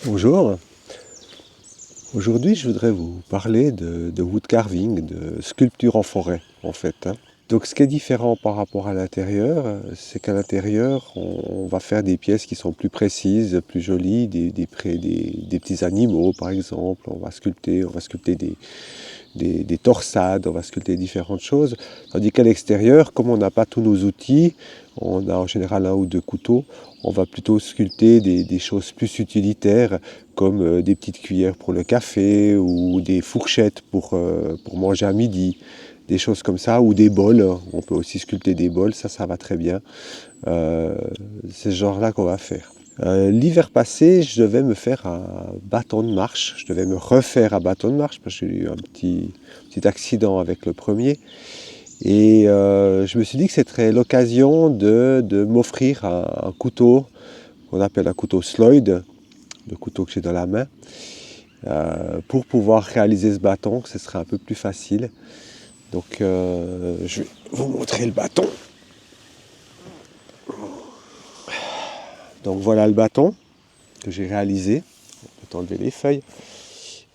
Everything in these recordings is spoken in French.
Bonjour, aujourd'hui je voudrais vous parler de wood carving, de sculpture en forêt en fait, hein. Donc ce qui est différent par rapport à l'intérieur, c'est qu'à l'intérieur on va faire des pièces qui sont plus précises, plus jolies, des petits animaux par exemple, on va sculpter des torsades, on va sculpter différentes choses. Tandis qu'à l'extérieur, comme on n'a pas tous nos outils, on a en général un ou deux couteaux, on va plutôt sculpter des choses plus utilitaires, comme des petites cuillères pour le café, ou des fourchettes pour manger à midi, des choses comme ça, ou des bols. On peut aussi sculpter des bols, ça va très bien. Euh, c'est ce genre-là qu'on va faire. L'hiver passé, je devais me faire un bâton de marche. Je devais me refaire un bâton de marche parce que j'ai eu un petit accident avec le premier. Et je me suis dit que c'était l'occasion de m'offrir un couteau qu'on appelle un couteau Sloyd, le couteau que j'ai dans la main, pour pouvoir réaliser ce bâton, que ce serait un peu plus facile. Donc je vais vous montrer le bâton. Donc voilà le bâton que j'ai réalisé. On peut enlever les feuilles.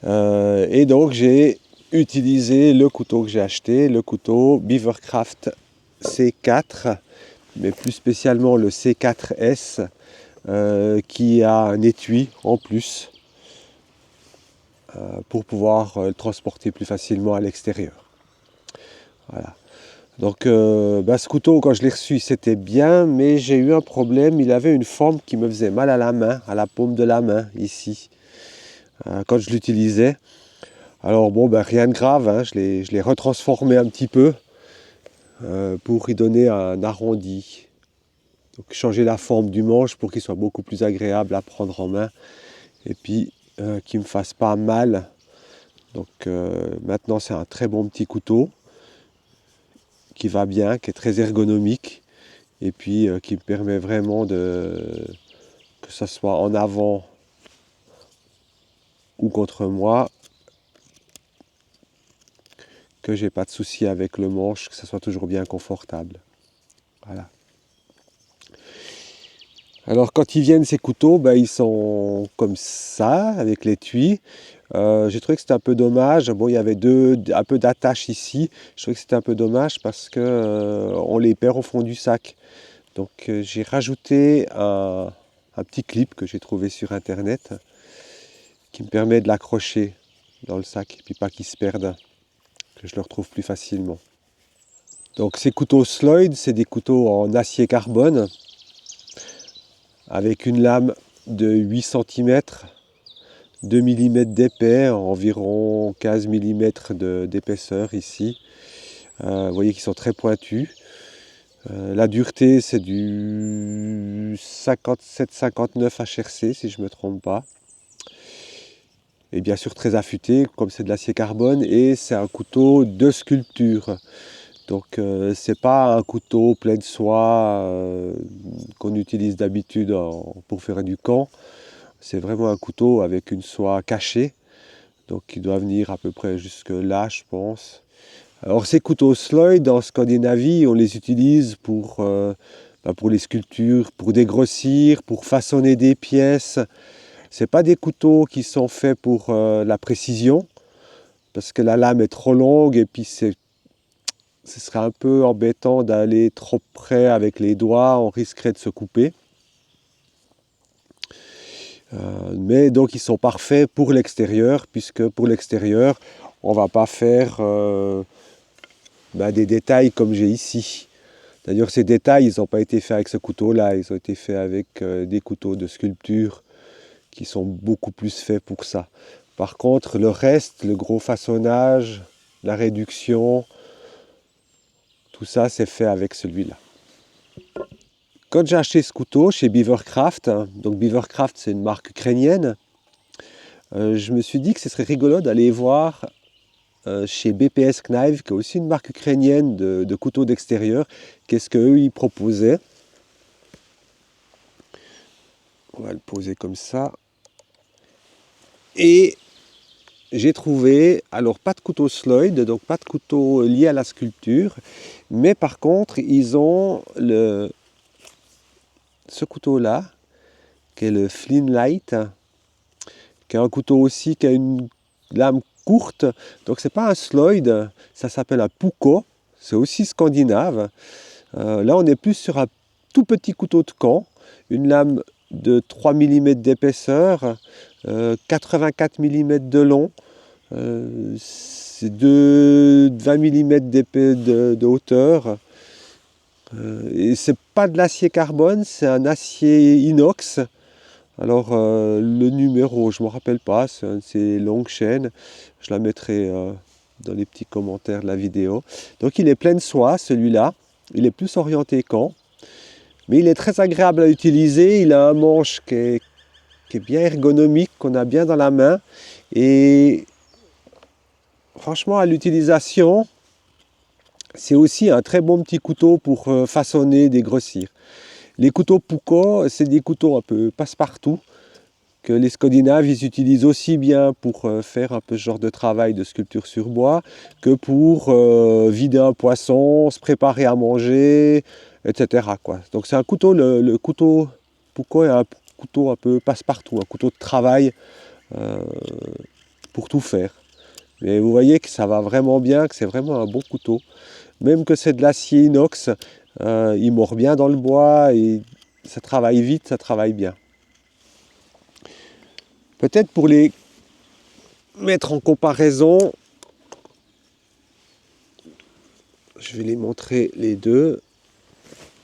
Et donc j'ai utilisé le couteau que j'ai acheté, le couteau Beavercraft C4, mais plus spécialement le C4S, qui a un étui en plus pour pouvoir le transporter plus facilement à l'extérieur. Voilà. Donc ce couteau, quand je l'ai reçu, c'était bien, mais j'ai eu un problème. Il avait une forme qui me faisait mal à la main, à la paume de la main, ici, quand je l'utilisais. Alors bon, rien de grave, hein, je l'ai retransformé un petit peu pour y donner un arrondi. Donc changer la forme du manche pour qu'il soit beaucoup plus agréable à prendre en main et puis qu'il ne me fasse pas mal. Donc maintenant c'est un très bon petit couteau qui va bien, qui est très ergonomique et puis qui me permet vraiment que ce soit en avant ou contre moi, que j'ai pas de souci avec le manche, que ce soit toujours bien confortable. Voilà. Alors quand ils viennent ces couteaux, ils sont comme ça, avec l'étui. J'ai trouvé que c'était un peu dommage. Bon, il y avait un peu d'attache ici. Je trouvais que c'était un peu dommage parce que on les perd au fond du sac. Donc j'ai rajouté un petit clip que j'ai trouvé sur internet qui me permet de l'accrocher dans le sac et puis pas qu'il se perde, que je le retrouve plus facilement. Donc ces couteaux Sloyd, c'est des couteaux en acier carbone avec une lame de 8 cm, 2 mm d'épais, environ 15 mm d'épaisseur ici. Vous voyez qu'ils sont très pointus. La dureté, c'est du 57-59 HRC, si je ne me trompe pas. Et bien sûr très affûté, comme c'est de l'acier carbone, et c'est un couteau de sculpture. Donc c'est pas un couteau plein de soie qu'on utilise d'habitude pour faire du camp. C'est vraiment un couteau avec une soie cachée, donc qui doit venir à peu près jusque là, je pense. Alors ces couteaux Sloyd en Scandinavie, on les utilise pour les sculptures, pour dégrossir, pour façonner des pièces. C'est pas des couteaux qui sont faits pour la précision, parce que la lame est trop longue et puis ce serait un peu embêtant d'aller trop près avec les doigts, on risquerait de se couper. Mais donc ils sont parfaits pour l'extérieur, puisque pour l'extérieur, on ne va pas faire des détails comme j'ai ici. D'ailleurs, ces détails, ils n'ont pas été faits avec ce couteau-là, ils ont été faits avec des couteaux de sculpture qui sont beaucoup plus faits pour ça. Par contre, le reste, le gros façonnage, la réduction, tout ça, c'est fait avec celui-là. Quand j'ai acheté ce couteau chez Beavercraft, donc Beavercraft, c'est une marque ukrainienne, je me suis dit que ce serait rigolo d'aller voir chez BPS Knife, qui est aussi une marque ukrainienne de couteaux d'extérieur, qu'est-ce qu'eux ils proposaient. On va le poser comme ça. Et j'ai trouvé, alors pas de couteau Sloyd, donc pas de couteau lié à la sculpture, mais par contre, ils ont ce couteau-là, qui est le Flynn Light, qui est un couteau aussi qui a une lame courte. Donc c'est pas un Sloyd, ça s'appelle un Puukko, c'est aussi scandinave. Là on est plus sur un tout petit couteau de camp, une lame de 3 mm d'épaisseur, 84 mm de long, c'est de 20 mm de hauteur. Et c'est pas de l'acier carbone, c'est un acier inox. Alors le numéro, je ne me rappelle pas, c'est un de ces longues chaînes. Je la mettrai dans les petits commentaires de la vidéo. Donc il est plein de soie celui-là. Il est plus orienté camp. Mais il est très agréable à utiliser. Il a un manche qui est bien ergonomique, qu'on a bien dans la main. Et franchement, à l'utilisation, c'est aussi un très bon petit couteau pour façonner, dégrossir. Les couteaux Puukko, c'est des couteaux un peu passe-partout, que les Scandinaves ils utilisent aussi bien pour faire un peu ce genre de travail de sculpture sur bois, que pour vider un poisson, se préparer à manger, etc. quoi. Donc c'est un couteau, le couteau Puukko est un couteau un peu passe-partout, un couteau de travail pour tout faire. Mais vous voyez que ça va vraiment bien, que c'est vraiment un bon couteau. Même que c'est de l'acier inox, il mord bien dans le bois et ça travaille vite, ça travaille bien. Peut-être pour les mettre en comparaison, je vais les montrer les deux,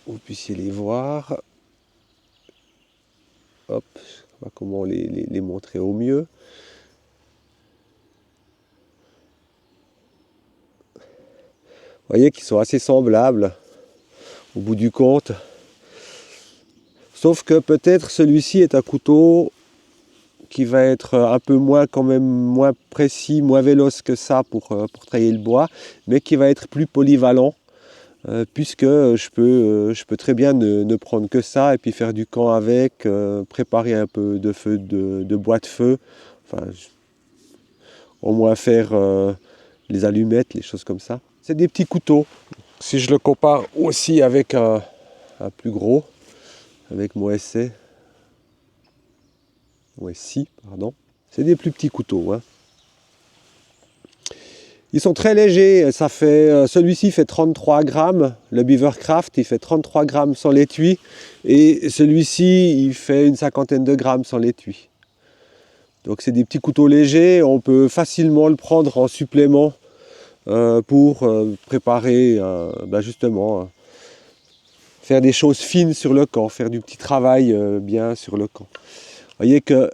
que vous puissiez les voir. Hop, je sais pas comment les montrer au mieux. Vous voyez qu'ils sont assez semblables au bout du compte. Sauf que peut-être celui-ci est un couteau qui va être un peu moins quand même moins précis, moins véloce que ça pour tailler le bois, mais qui va être plus polyvalent, puisque je peux très bien ne prendre que ça et puis faire du camp avec, préparer un peu de feu, de bois de feu, enfin, au moins faire les allumettes, les choses comme ça. C'est des petits couteaux. Si je le compare aussi avec un plus gros, avec mon SC, pardon, c'est des plus petits couteaux. Hein. Ils sont très légers, ça fait, celui-ci fait 33 grammes, le Beavercraft il fait 33 grammes sans l'étui, et celui-ci il fait une cinquantaine de grammes sans l'étui. Donc c'est des petits couteaux légers, on peut facilement le prendre en supplément pour préparer, justement, faire des choses fines sur le camp, faire du petit travail bien sur le camp. Vous voyez que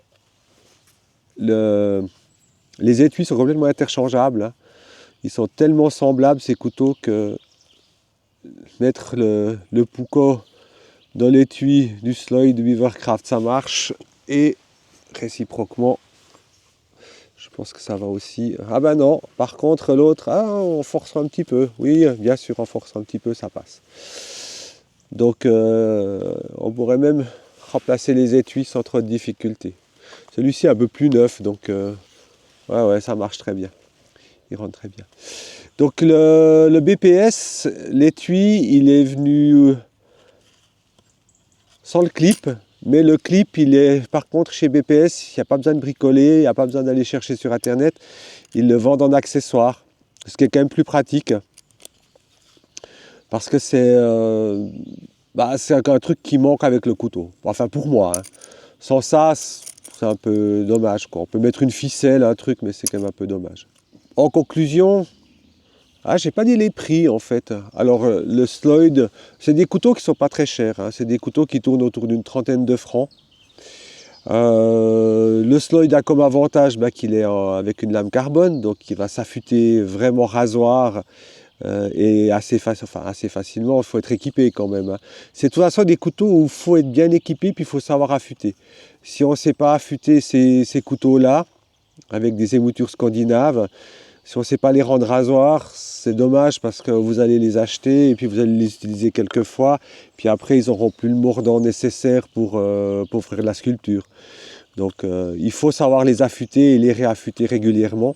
les étuis sont complètement interchangeables. Hein. Ils sont tellement semblables ces couteaux que mettre le Puukko dans l'étui du Sloyd de Beavercraft ça marche, et réciproquement je pense que ça va aussi. Ah ben non, par contre l'autre, on force un petit peu. Oui, bien sûr, on force un petit peu, ça passe. Donc on pourrait même remplacer les étuis sans trop de difficulté. Celui-ci est un peu plus neuf, donc ouais, ça marche très bien. Il rentre très bien. Donc le BPS, l'étui, il est venu sans le clip, mais le clip, il est par contre chez BPS, il n'y a pas besoin de bricoler, il n'y a pas besoin d'aller chercher sur internet, ils le vendent en accessoire, ce qui est quand même plus pratique, parce que c'est un truc qui manque avec le couteau, enfin pour moi, hein. Sans ça, c'est un peu dommage, quoi. On peut mettre une ficelle, un truc, mais c'est quand même un peu dommage. En conclusion, j'ai pas dit les prix en fait. Alors le Sloyd, c'est des couteaux qui sont pas très chers, hein. C'est des couteaux qui tournent autour d'une trentaine de francs. Le Sloyd a comme avantage qu'il est avec une lame carbone, donc il va s'affûter vraiment rasoir et assez facilement. Il faut être équipé quand même. Hein. C'est de toute façon des couteaux où il faut être bien équipé, puis il faut savoir affûter. Si on ne sait pas affûter ces couteaux-là, avec des émoutures scandinaves, si on ne sait pas les rendre rasoirs, c'est dommage parce que vous allez les acheter et puis vous allez les utiliser quelques fois. Puis après, ils n'auront plus le mordant nécessaire pour faire la sculpture. Donc il faut savoir les affûter et les réaffûter régulièrement.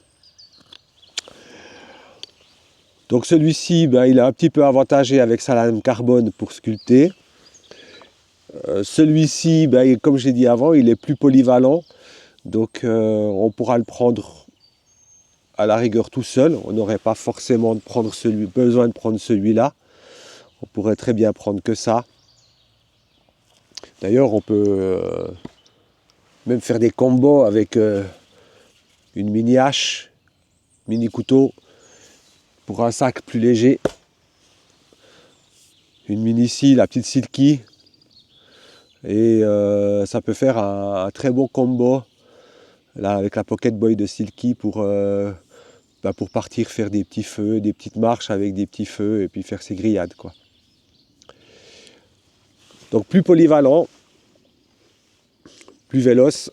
Donc celui-ci, il est un petit peu avantagé avec sa lame carbone pour sculpter. Celui-ci, comme je l'ai dit avant, il est plus polyvalent. Donc on pourra le prendre à la rigueur tout seul. On n'aurait pas forcément besoin de prendre celui-là. On pourrait très bien prendre que ça. D'ailleurs, on peut même faire des combos avec une mini hache, mini couteau, pour un sac plus léger. Une mini scie, la petite silky. Et ça peut faire un très beau combo là, avec la Pocket Boy de Silky pour partir faire des petits feux, des petites marches avec des petits feux et puis faire ses grillades, quoi. Donc plus polyvalent, plus véloce.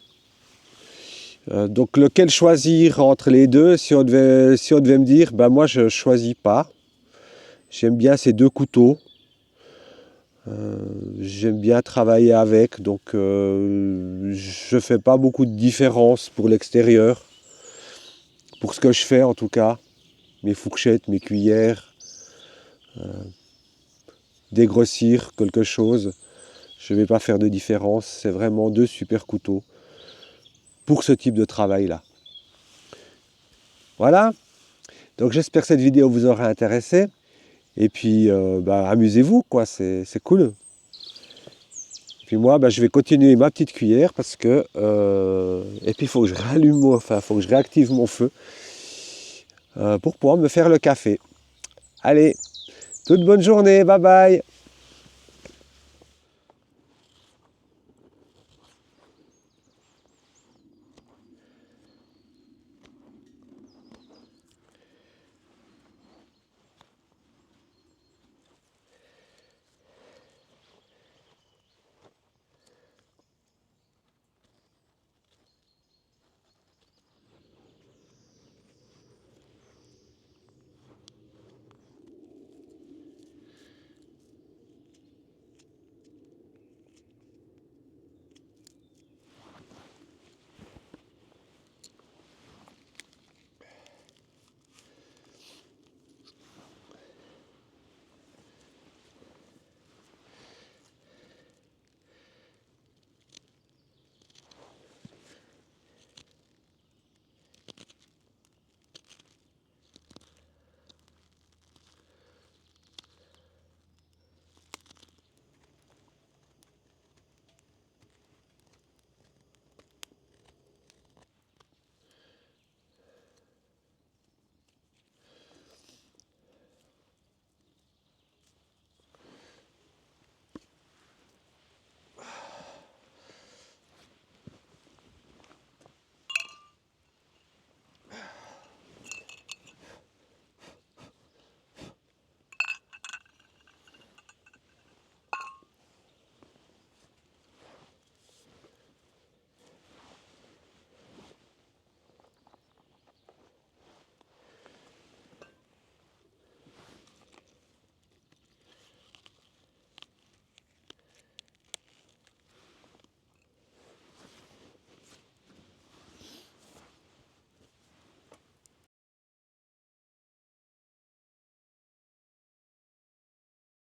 Donc lequel choisir entre les deux? Si on devait me dire, moi je ne choisis pas. J'aime bien ces deux couteaux. J'aime bien travailler avec, donc je fais pas beaucoup de différence pour l'extérieur. Pour ce que je fais en tout cas, mes fourchettes, mes cuillères, dégrossir quelque chose, je ne vais pas faire de différence. C'est vraiment deux super couteaux pour ce type de travail là. Voilà, donc j'espère que cette vidéo vous aura intéressé. Et puis amusez-vous, quoi, c'est cool. Et puis moi je vais continuer ma petite cuillère parce que et puis il faut que je réactive mon feu pour pouvoir me faire le café. Allez, toute bonne journée, bye bye.